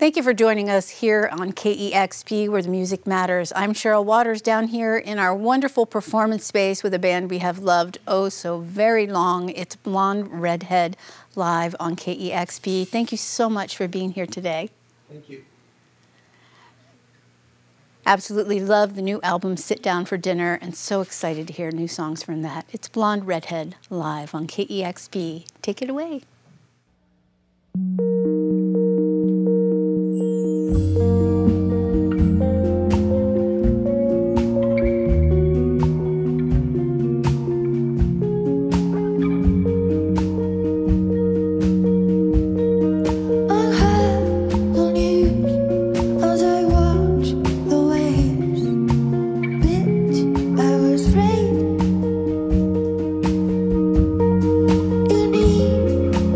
Thank you for joining us here on KEXP, where the music matters. I'm Cheryl Waters down here in our wonderful performance space with a band we have loved oh so very long. It's Blonde Redhead live on KEXP. Thank you so much for being here today. Thank you. Absolutely love the new album, Sit Down for Dinner, and so excited to hear new songs from that. It's Blonde Redhead live on KEXP. Take it away. You need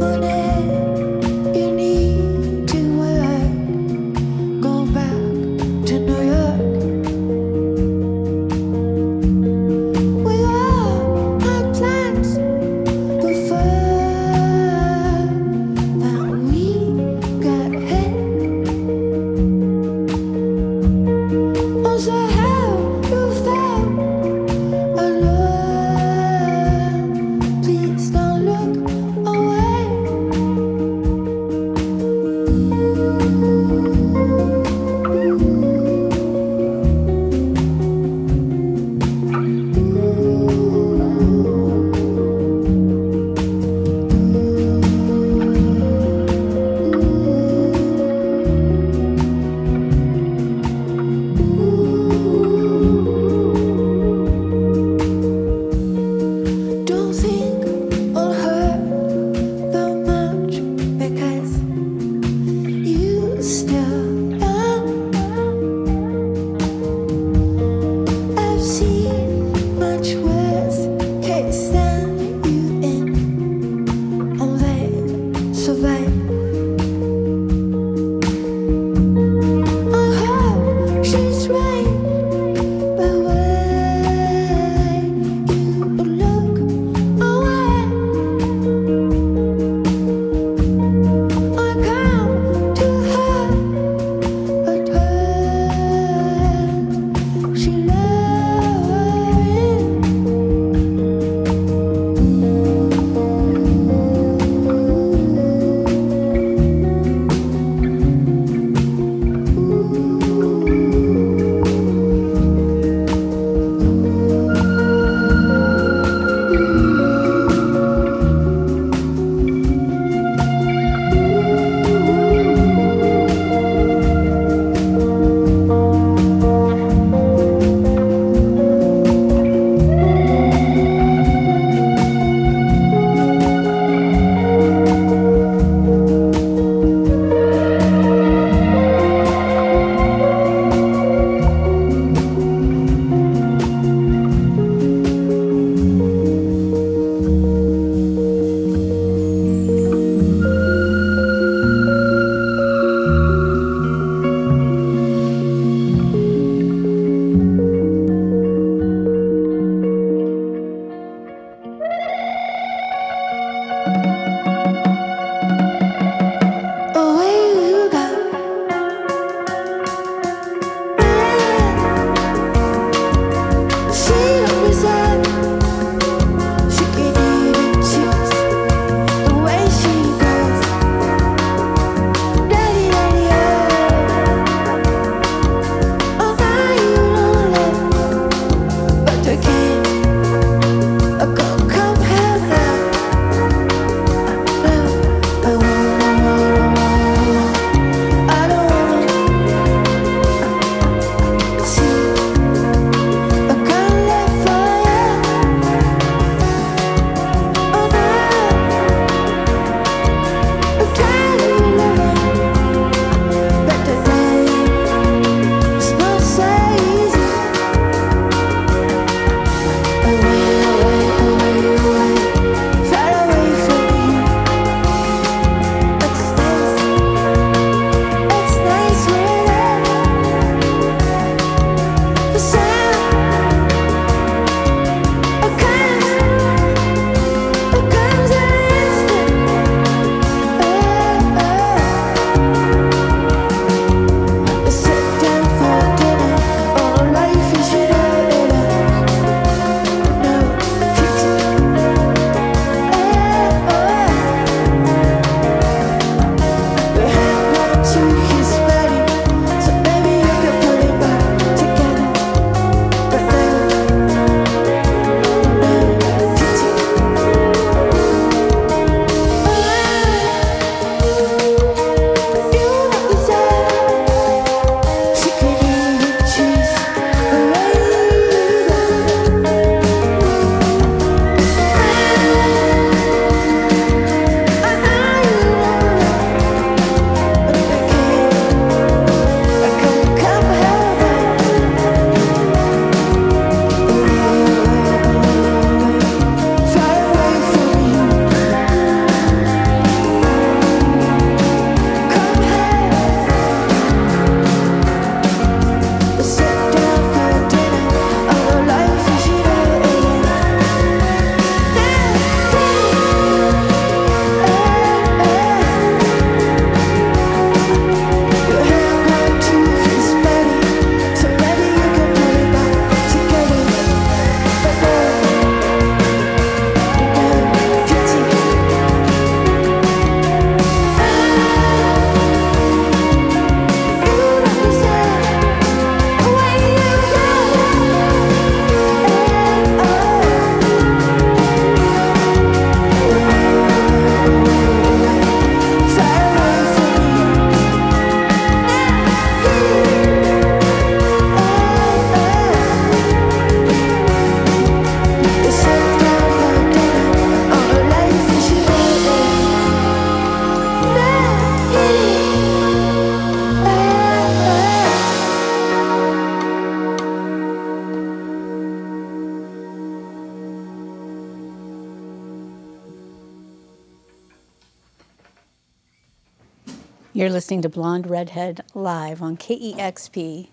You're listening to Blonde Redhead live on KEXP.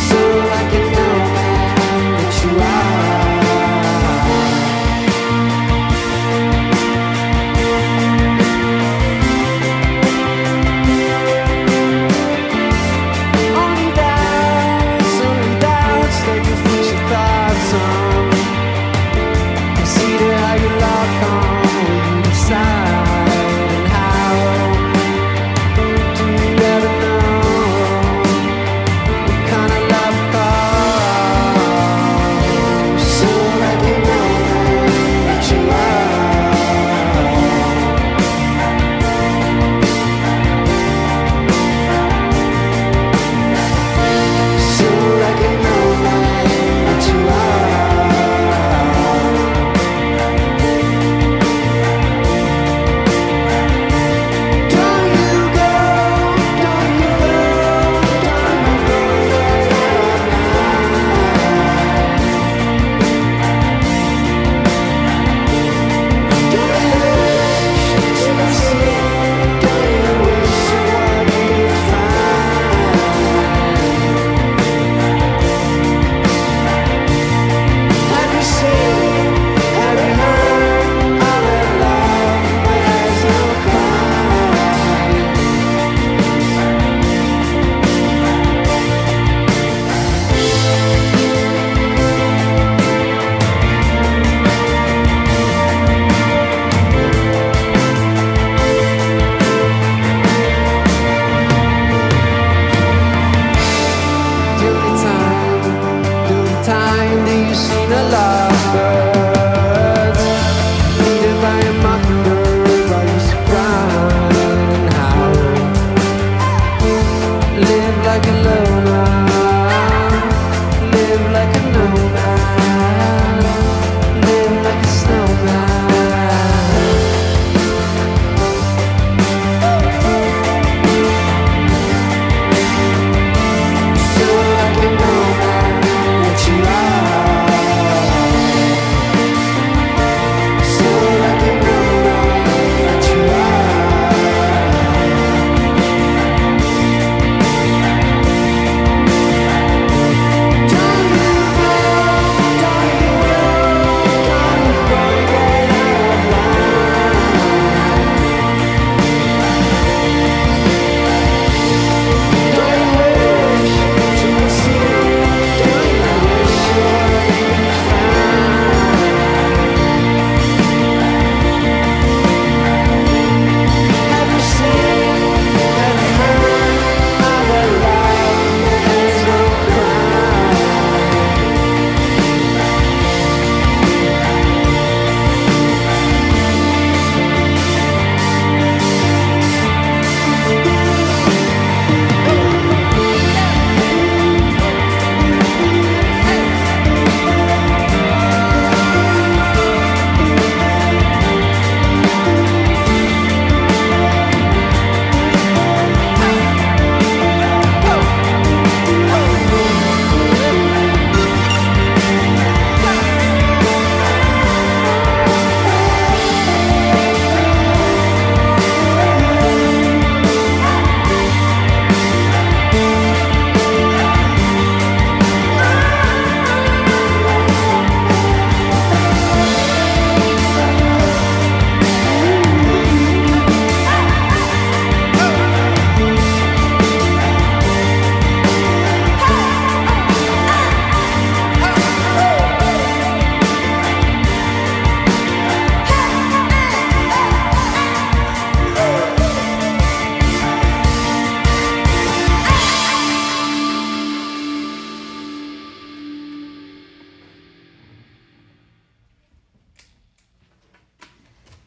So like a Snowman that you are.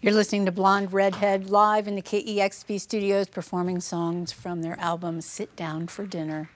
You're listening to Blonde Redhead live in the KEXP studios, performing songs from their album Sit Down for Dinner.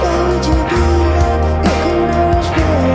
Why would you be like you could always be?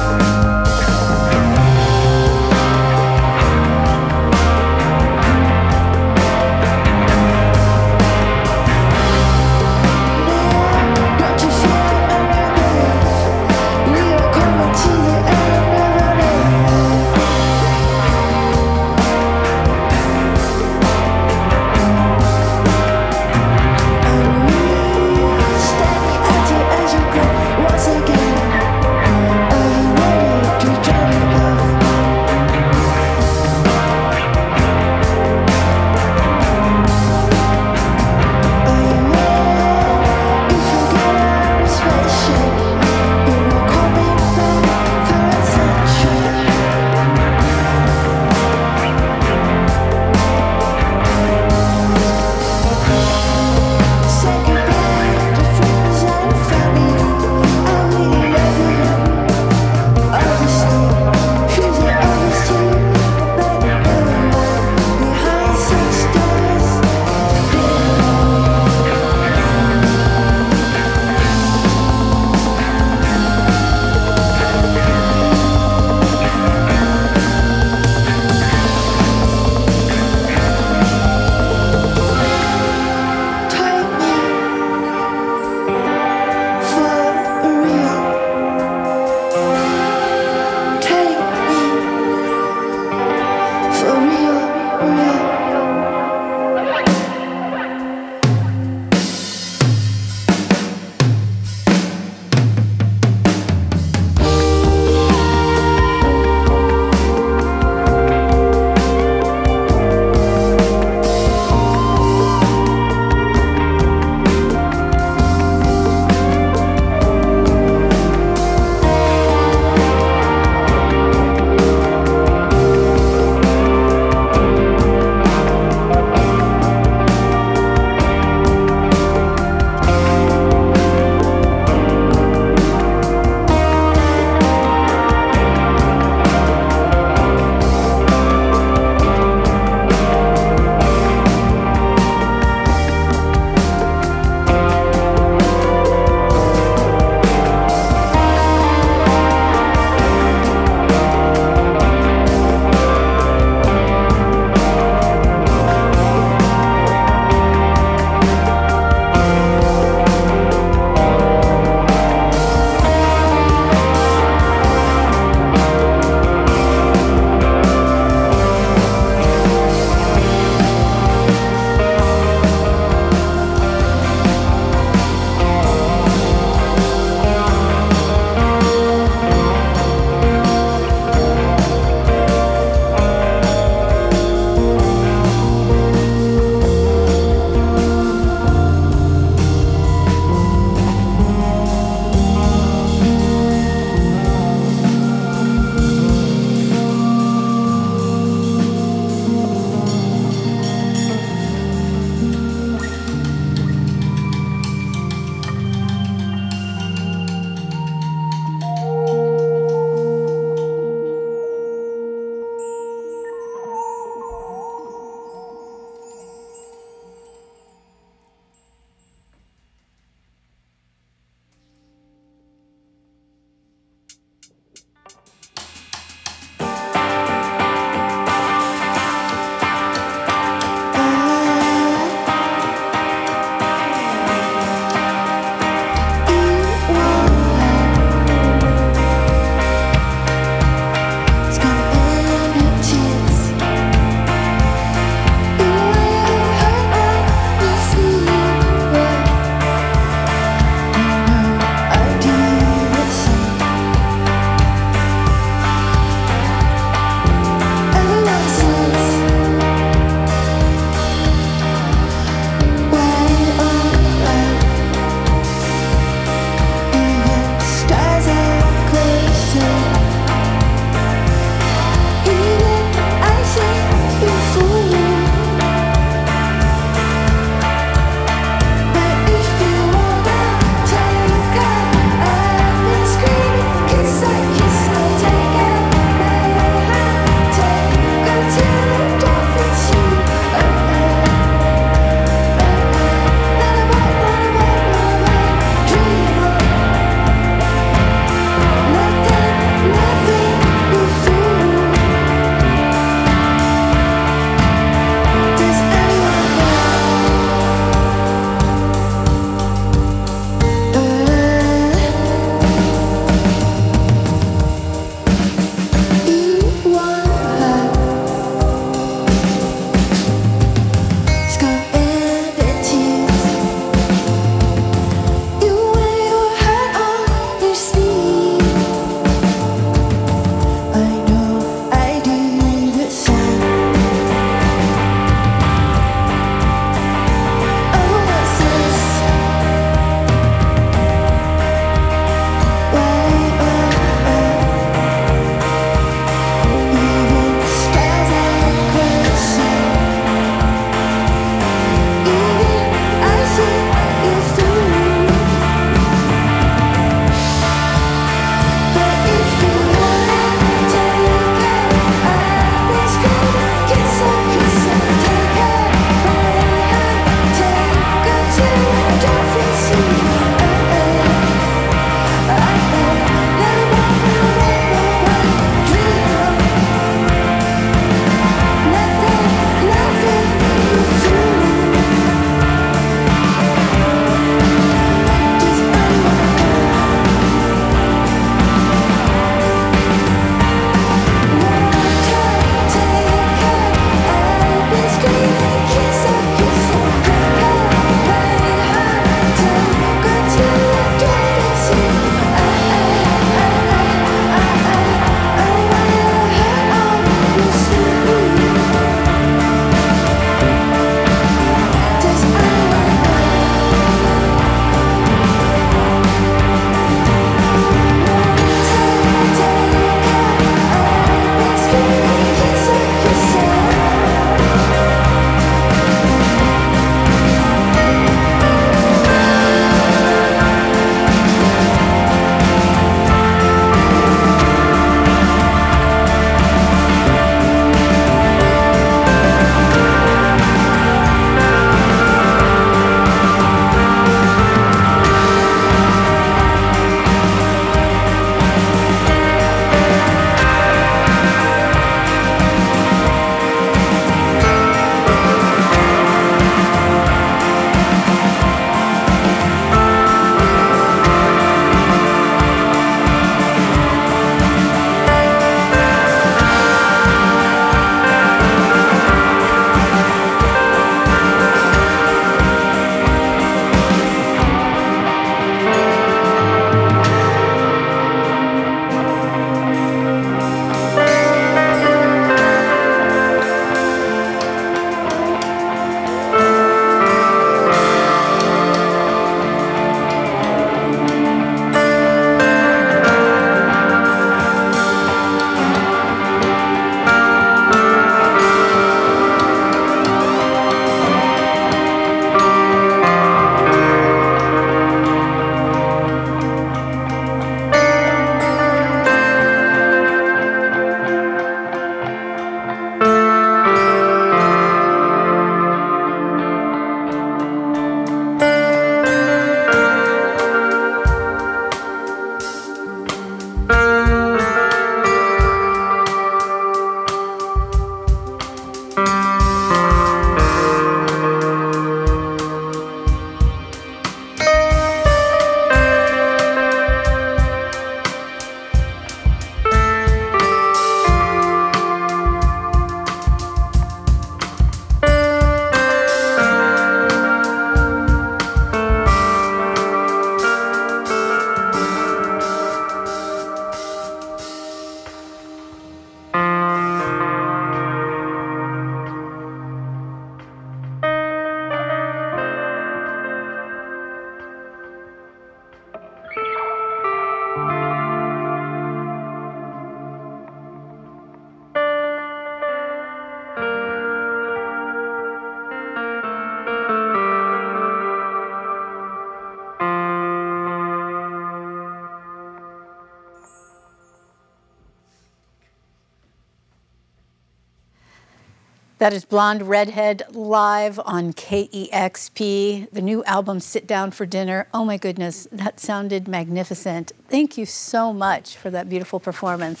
That is Blonde Redhead live on KEXP, the new album, Sit Down for Dinner. Oh my goodness, that sounded magnificent. Thank you so much for that beautiful performance.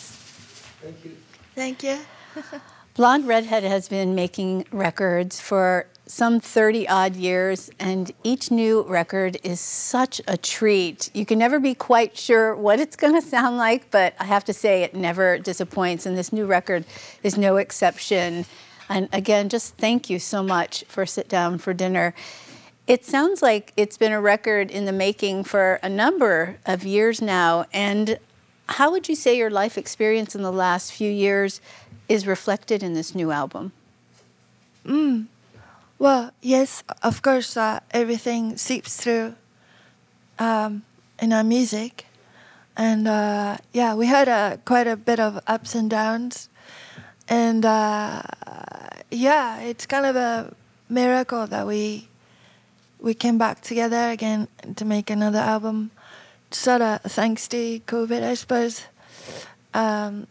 Thank you. Thank you. Blonde Redhead has been making records for some 30-odd years, and each new record is such a treat. You can never be quite sure what it's going to sound like, but I have to say it never disappoints, and this new record is no exception. And again, just thank you so much for Sit Down for Dinner. It sounds like it's been a record in the making for a number of years now. And how would you say your life experience in the last few years is reflected in this new album? Well, yes, of course, everything seeps through in our music. And yeah, we had quite a bit of ups and downs. And yeah, it's kind of a miracle that we came back together again to make another album. Sort of thanks to COVID, I suppose. I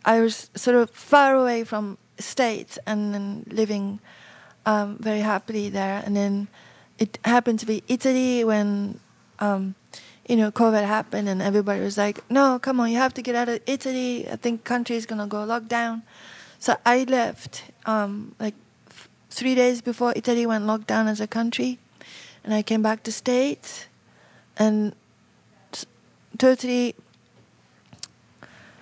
was sort of far away from States and then living very happily there. And then it happened to be Italy when you know, COVID happened and everybody was like, no, come on, you have to get out of Italy. I think country is going to go lockdown. So I left like 3 days before Italy went lockdown as a country. And I came back to States and totally,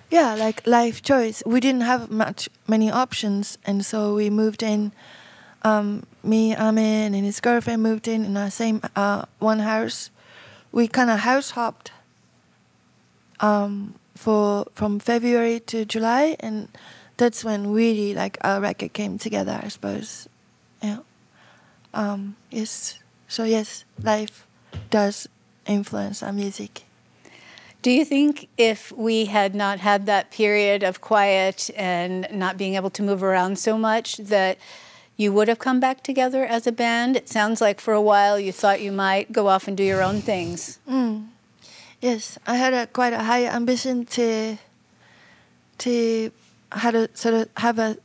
yeah, like life choice. We didn't have many options. And so we moved in, me, Ame, and his girlfriend moved in our same one house. We kind of house hopped from February to July, and that's when really like our record came together, I suppose. Yeah. Yes. So yes, life does influence our music. Do you think if we had not had that period of quiet and not being able to move around so much that you would have come back together as a band? It sounds like for a while you thought you might go off and do your own things. Yes, I had quite a high ambition to have a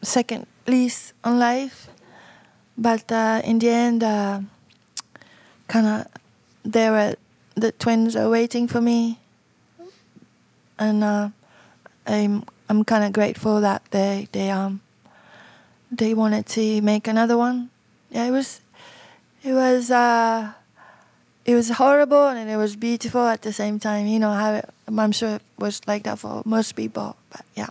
second lease on life, but in the end, kind of the twins are waiting for me, and I'm kind of grateful that they wanted to make another one. Yeah, it was horrible and it was beautiful at the same time. You know how I'm sure it was like that for most people, but yeah.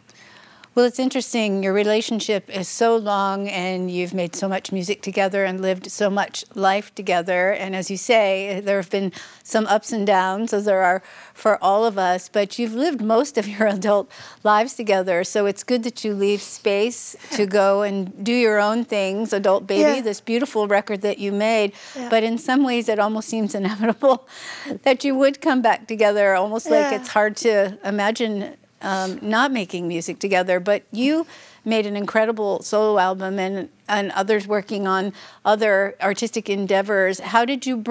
Well, it's interesting. Your relationship is so long and you've made so much music together and lived so much life together. And as you say, there have been some ups and downs, as there are for all of us, but you've lived most of your adult lives together. So it's good that you leave space to go and do your own things, Adult Baby, this beautiful record that you made. Yeah. But in some ways, it almost seems inevitable that you would come back together, almost like it's hard to imagine not making music together. But you made an incredible solo album and others working on other artistic endeavors. How did you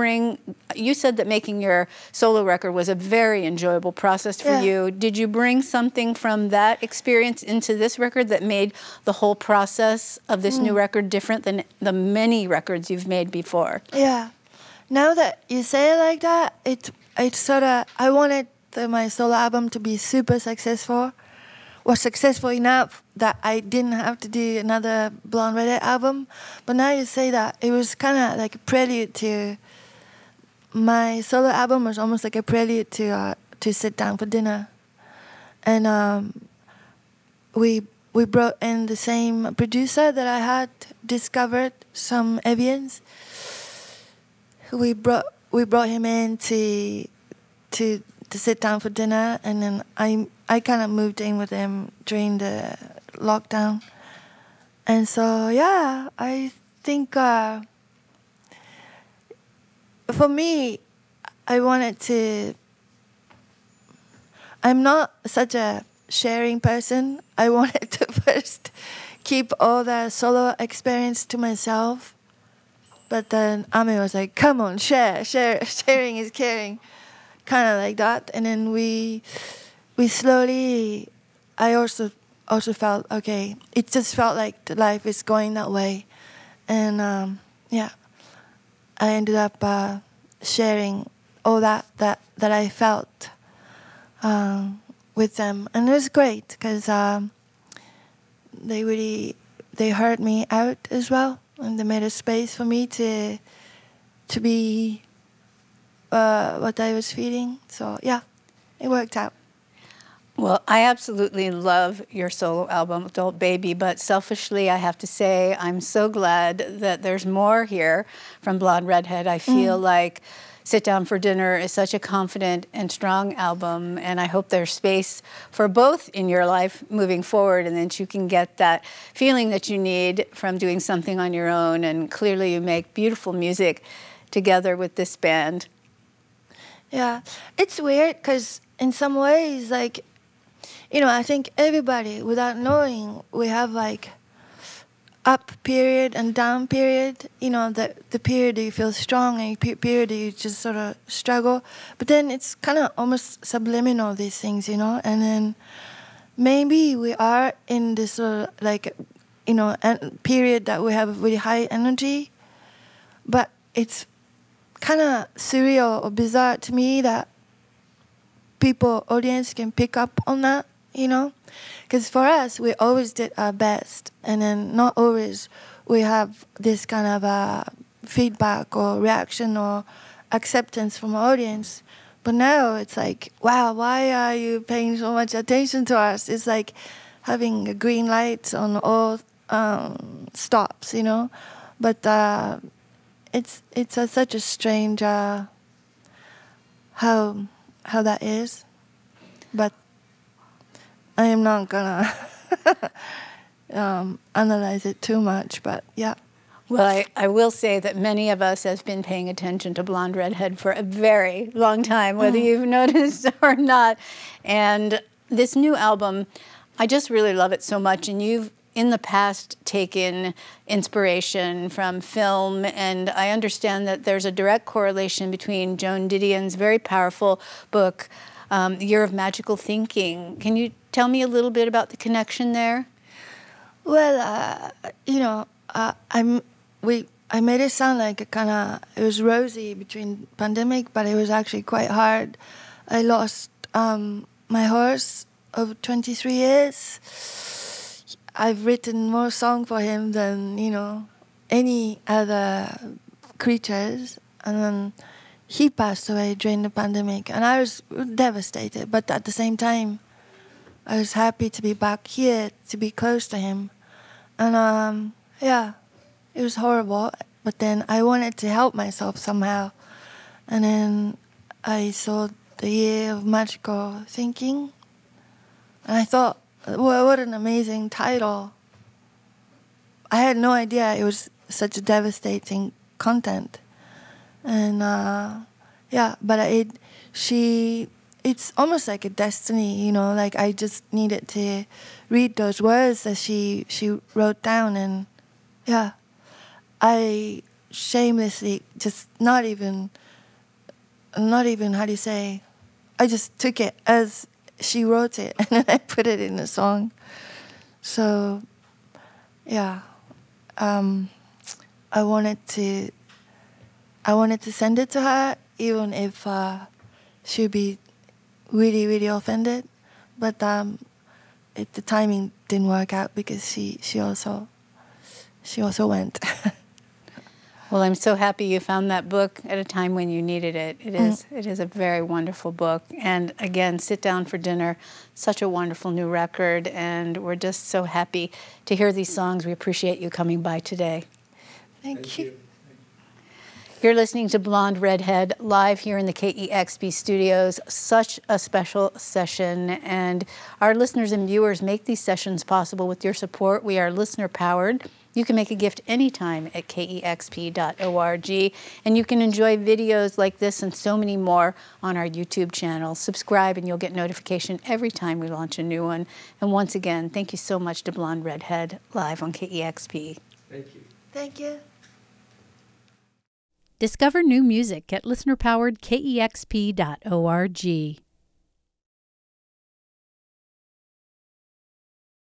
you said that making your solo record was a very enjoyable process for you. Did you bring something from that experience into this record that made the whole process of this new record different than the many records you've made before? Yeah. Now that you say it like that, it's sort of, I wanted my solo album to be super successful, was successful enough that I didn't have to do another Blonde Redhead album. But now you say that, it was kind of like a prelude to, my solo album was almost like a prelude to Sit Down for Dinner. And we brought in the same producer that I had discovered, some Evians. We brought him in to sit down for dinner, and then I kind of moved in with him during the lockdown. And so, yeah, I think for me, I'm not such a sharing person. I wanted to first keep all the solo experience to myself. But then Ame was like, come on, share, sharing is caring. Kind of like that. And then we slowly, I also also felt, okay, it just felt like the life is going that way. And yeah, I ended up sharing all that I felt with them. And it was great because they heard me out as well. And they made a space for me to be what I was feeling. So yeah, it worked out. Well, I absolutely love your solo album, Adult Baby, but selfishly, I have to say I'm so glad that there's more here from Blonde Redhead. I feel like Sit Down for Dinner is such a confident and strong album, and I hope there's space for both in your life moving forward, and that you can get that feeling that you need from doing something on your own. And clearly you make beautiful music together with this band. Yeah, it's weird because in some ways, like, you know, I think everybody, without knowing, we have like up period and down period. You know, the period that you feel strong and the period that you just sort of struggle. But then it's kind of almost subliminal, these things, you know. And then maybe we are in this sort of like, you know, period that we have really high energy. But it's kind of surreal or bizarre to me that audience can pick up on that, you know? Because for us, we always did our best. And then not always we have this kind of feedback or reaction or acceptance from our audience. But now it's like, wow, why are you paying so much attention to us? It's like having a green light on all stops, you know? But it's such a strange how that is, but I am not gonna analyze it too much. But yeah. Well, I will say that many of us have been paying attention to Blonde Redhead for a very long time, whether you've noticed or not. And this new album, I just really love it so much. And you've, in the past, taken inspiration from film, and I understand that there's a direct correlation between Joan Didion's very powerful book, Year of Magical Thinking. Can you tell me a little bit about the connection there? Well, you know, I made it sound like it was rosy between pandemic, but it was actually quite hard. I lost my horse of 23 years. I've written more songs for him than, you know, any other creatures. And then he passed away during the pandemic. And I was devastated. But at the same time, I was happy to be back here, to be close to him. And, yeah, it was horrible. But then I wanted to help myself somehow. And then I saw the Year of Magical Thinking. And I thought, well, what an amazing title. I had no idea it was such a devastating content. And yeah, but it's almost like a destiny, you know, like I just needed to read those words that she wrote down. And yeah, I shamelessly just not even, how do you say, I just took it as she wrote it, and then I put it in a song. So, yeah, I wanted to send it to her, even if she'd be really, really offended. But the timing didn't work out because she also went. Well, I'm so happy you found that book at a time when you needed it. It is a very wonderful book. And again, Sit Down for Dinner, such a wonderful new record. And we're just so happy to hear these songs. We appreciate you coming by today. Thank you. You're listening to Blonde Redhead live here in the KEXP studios. Such a special session. And our listeners and viewers make these sessions possible with your support. We are listener-powered. You can make a gift anytime at KEXP.org, and you can enjoy videos like this and so many more on our YouTube channel. Subscribe and you'll get notification every time we launch a new one. And once again, thank you so much to Blonde Redhead live on KEXP. Thank you. Thank you. Discover new music at listener-powered KEXP.org.